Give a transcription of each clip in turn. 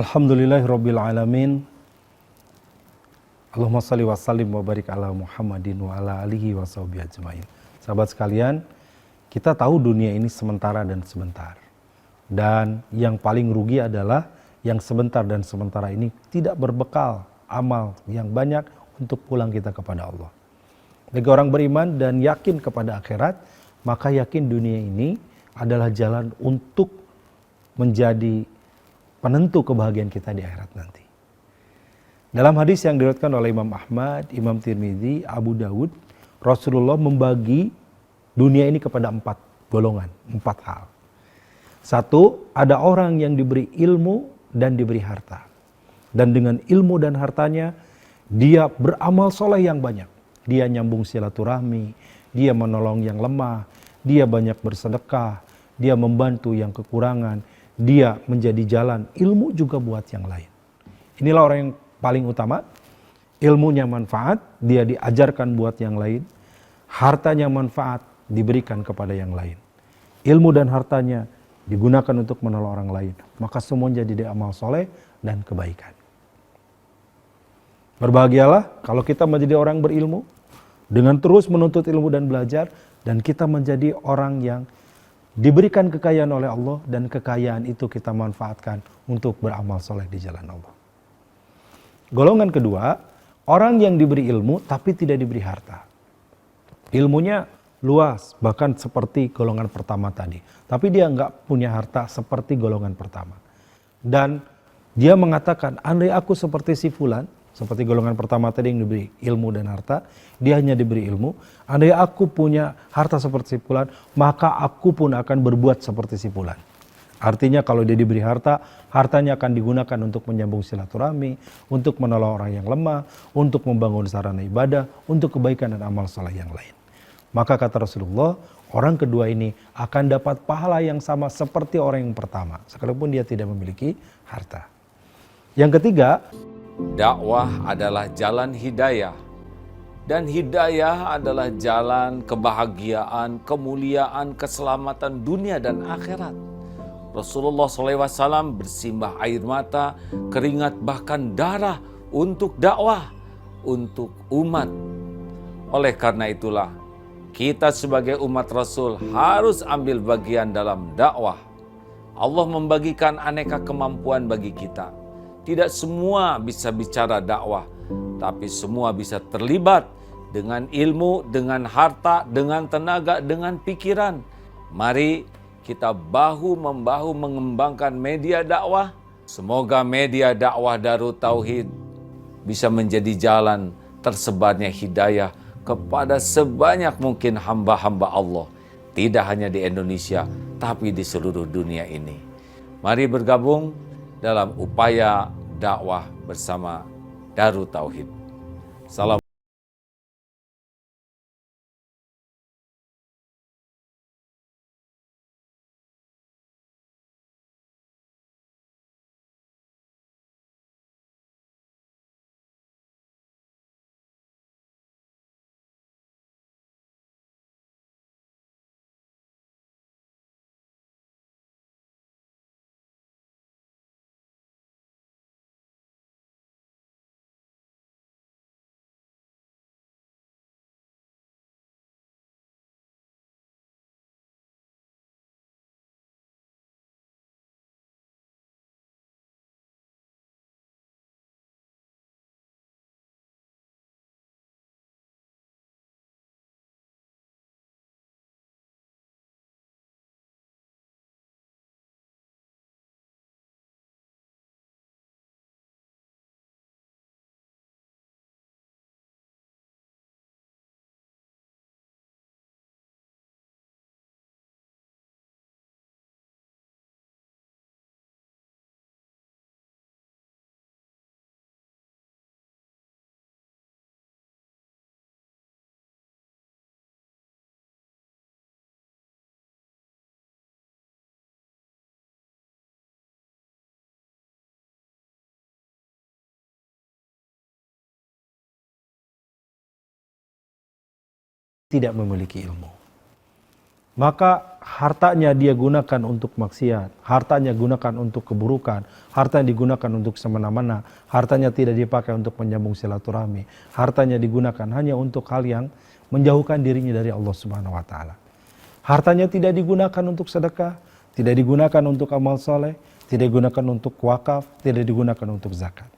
Alhamdulillahirabbil alamin. Allahumma shalli wa sallim wa barik ala Muhammadin wa ala alihi wa sahbihi ajmain. Sahabat sekalian, kita tahu dunia ini sementara dan sebentar. Dan yang paling rugi adalah yang sebentar dan sementara ini tidak berbekal amal yang banyak untuk pulang kita kepada Allah. Bagi orang beriman dan yakin kepada akhirat, maka yakin dunia ini adalah jalan untuk menjadi penentu kebahagiaan kita di akhirat nanti. Dalam hadis yang diriwayatkan oleh Imam Ahmad, Imam Tirmidzi, Abu Dawud, Rasulullah membagi dunia ini kepada 4 golongan, 4 hal. 1, ada orang yang diberi ilmu dan diberi harta. Dan dengan ilmu dan hartanya, dia beramal soleh yang banyak. Dia nyambung silaturahmi, dia menolong yang lemah, dia banyak bersedekah, dia membantu yang kekurangan, dia menjadi jalan ilmu juga buat yang lain. Inilah orang yang paling utama, ilmunya manfaat, dia diajarkan buat yang lain, hartanya manfaat, diberikan kepada yang lain. Ilmu dan hartanya digunakan untuk menolong orang lain, maka semua jadi amal soleh dan kebaikan. Berbahagialah kalau kita menjadi orang berilmu, dengan terus menuntut ilmu dan belajar, dan kita menjadi orang yang diberikan kekayaan oleh Allah, dan kekayaan itu kita manfaatkan untuk beramal soleh di jalan Allah. Golongan kedua, orang yang diberi ilmu tapi tidak diberi harta. Ilmunya luas, bahkan seperti golongan pertama tadi. Tapi dia nggak punya harta seperti golongan pertama. Dan dia mengatakan, andai aku seperti si fulan, seperti golongan pertama tadi yang diberi ilmu dan harta, dia hanya diberi ilmu. Andai aku punya harta seperti si fulan, maka aku pun akan berbuat seperti si fulan. Artinya kalau dia diberi harta, hartanya akan digunakan untuk menyambung silaturahmi, untuk menolong orang yang lemah, untuk membangun sarana ibadah, untuk kebaikan dan amal saleh yang lain. Maka kata Rasulullah, orang kedua ini akan dapat pahala yang sama seperti orang yang pertama, sekalipun dia tidak memiliki harta. Yang ketiga, dakwah adalah jalan hidayah. Dan hidayah adalah jalan kebahagiaan, kemuliaan, keselamatan dunia dan akhirat. Rasulullah SAW bersimbah air mata, keringat, bahkan darah untuk dakwah, untuk umat. Oleh karena itulah, kita sebagai umat Rasul harus ambil bagian dalam dakwah. Allah membagikan aneka kemampuan bagi kita. Tidak semua bisa bicara dakwah, tapi semua bisa terlibat dengan ilmu, dengan harta, dengan tenaga, dengan pikiran. Mari kita bahu-membahu mengembangkan media dakwah. Semoga media dakwah Darut Tauhid bisa menjadi jalan tersebarnya hidayah kepada sebanyak mungkin hamba-hamba Allah. Tidak hanya di Indonesia, tapi di seluruh dunia ini. Mari bergabung dalam upaya dakwah bersama Darut Tauhid. Salam. tidak memiliki ilmu. Maka hartanya dia gunakan untuk maksiat, hartanya gunakan untuk keburukan, hartanya digunakan untuk semena-mena, hartanya tidak dipakai untuk menyambung silaturahmi, hartanya digunakan hanya untuk hal yang menjauhkan dirinya dari Allah Subhanahu wa taala. Hartanya tidak digunakan untuk sedekah, tidak digunakan untuk amal soleh, tidak digunakan untuk wakaf, tidak digunakan untuk zakat.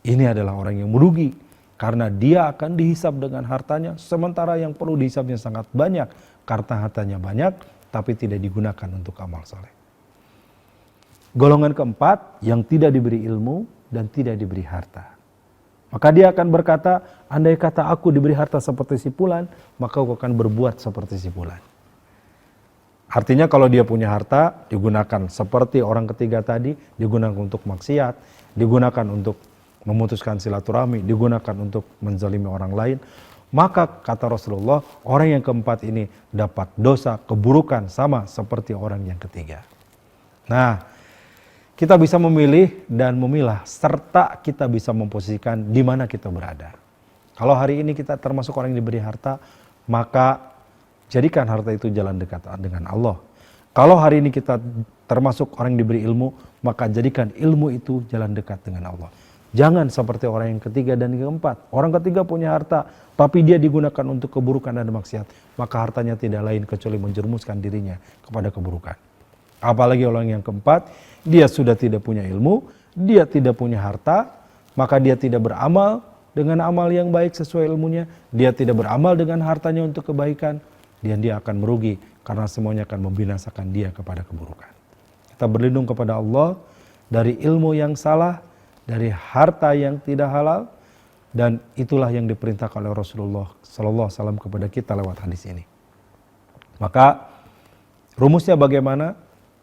Ini adalah orang yang merugi karena dia akan dihisab dengan hartanya, sementara yang perlu dihisabnya sangat banyak karena hartanya banyak tapi tidak digunakan untuk amal soleh. Golongan keempat yang tidak diberi ilmu dan tidak diberi harta. Maka dia akan berkata, andai kata aku diberi harta seperti si fulan, maka aku akan berbuat seperti si fulan. Artinya kalau dia punya harta, digunakan seperti orang ketiga tadi, digunakan untuk maksiat, digunakan untuk memutuskan silaturahmi, digunakan untuk menzalimi orang lain, maka kata Rasulullah, orang yang keempat ini dapat dosa, keburukan sama seperti orang yang ketiga. Nah, kita bisa memilih dan memilah, serta kita bisa memposisikan di mana kita berada. Kalau hari ini kita termasuk orang yang diberi harta, maka jadikan harta itu jalan dekat dengan Allah. Kalau hari ini kita termasuk orang yang diberi ilmu, maka jadikan ilmu itu jalan dekat dengan Allah. Jangan seperti orang yang ketiga dan yang keempat. Orang ketiga punya harta, tapi dia digunakan untuk keburukan dan maksiat. Maka hartanya tidak lain kecuali menjerumuskan dirinya kepada keburukan. Apalagi orang yang keempat, dia sudah tidak punya ilmu, dia tidak punya harta, maka dia tidak beramal dengan amal yang baik sesuai ilmunya. Dia tidak beramal dengan hartanya untuk kebaikan, dan dia akan merugi karena semuanya akan membinasakan dia kepada keburukan. Kita berlindung kepada Allah dari ilmu yang salah, dari harta yang tidak halal, dan itulah yang diperintahkan oleh Rasulullah Sallallahu Alaihi Wasallam kepada kita lewat hadis ini. Maka rumusnya bagaimana?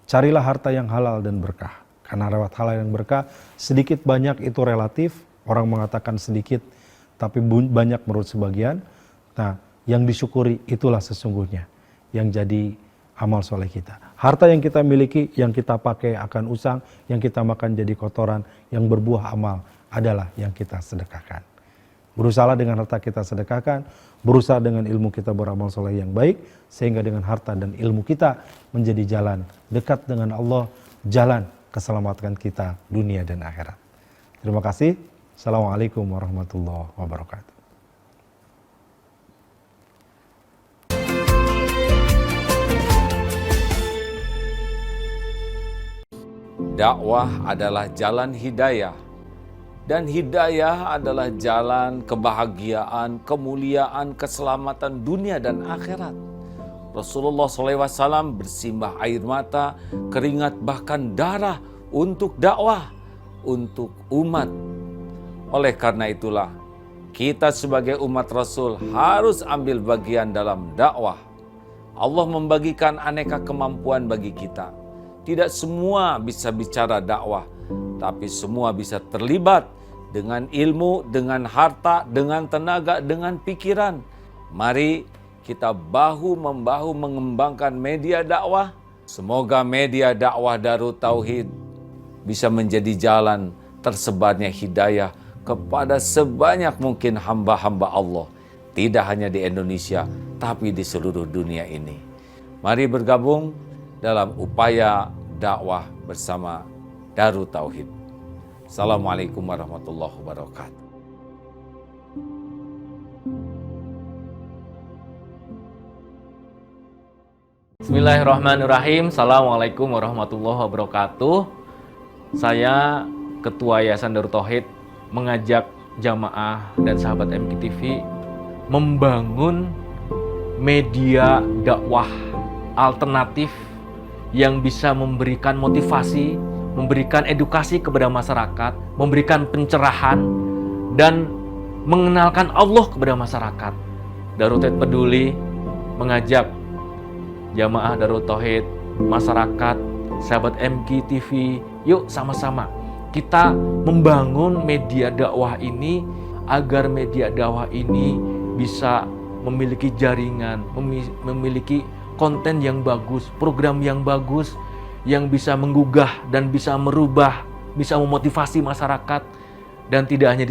Carilah harta yang halal dan berkah. Karena lewat halal yang berkah, sedikit banyak itu relatif. Orang mengatakan sedikit, tapi banyak menurut sebagian. Nah, yang disyukuri itulah sesungguhnya yang jadi amal soleh kita. Harta yang kita miliki, yang kita pakai akan usang, yang kita makan jadi kotoran, yang berbuah amal adalah yang kita sedekahkan. Berusahalah dengan harta kita sedekahkan, berusaha dengan ilmu kita beramal soleh yang baik, sehingga dengan harta dan ilmu kita menjadi jalan dekat dengan Allah, jalan keselamatan kita dunia dan akhirat. Terima kasih. Assalamualaikum warahmatullahi wabarakatuh. Dakwah adalah jalan hidayah. Dan hidayah adalah jalan kebahagiaan, kemuliaan, keselamatan dunia dan akhirat. Rasulullah SAW bersimbah air mata, keringat, bahkan darah untuk dakwah, untuk umat. Oleh karena itulah, kita sebagai umat Rasul harus ambil bagian dalam dakwah. Allah membagikan aneka kemampuan bagi kita. Tidak semua bisa bicara dakwah, tapi semua bisa terlibat dengan ilmu, dengan harta, dengan tenaga, dengan pikiran. Mari kita bahu-membahu mengembangkan media dakwah. Semoga media dakwah Darut Tauhid bisa menjadi jalan tersebarnya hidayah kepada sebanyak mungkin hamba-hamba Allah. Tidak hanya di Indonesia, tapi di seluruh dunia ini. Mari bergabung dalam upaya dakwah bersama Darut Tauhid. Assalamualaikum warahmatullahi wabarakatuh. Bismillahirrahmanirrahim. Assalamualaikum warahmatullahi wabarakatuh. Saya Ketua Yayasan Darut Tauhid mengajak jamaah dan sahabat MKTV membangun media dakwah alternatif yang bisa memberikan motivasi, memberikan edukasi kepada masyarakat, memberikan pencerahan, dan mengenalkan Allah kepada masyarakat. Darut Tauhid Peduli mengajak jamaah Darut Tauhid, masyarakat, sahabat MKTV, yuk sama-sama kita membangun media dakwah ini agar media dakwah ini bisa memiliki jaringan, memiliki konten yang bagus, program yang bagus, yang bisa menggugah dan bisa merubah, bisa memotivasi masyarakat, dan tidak hanya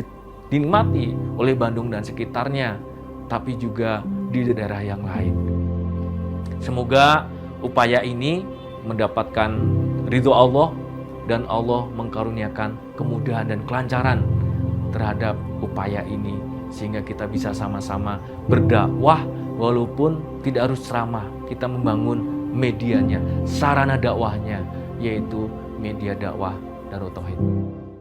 dinikmati oleh Bandung dan sekitarnya, tapi juga di daerah yang lain. Semoga upaya ini mendapatkan ridho Allah dan Allah mengkaruniakan kemudahan dan kelancaran terhadap upaya ini, sehingga kita bisa sama-sama berdakwah walaupun tidak harus ceramah. Kita membangun medianya, sarana dakwahnya, yaitu media dakwah Darut Tauhid.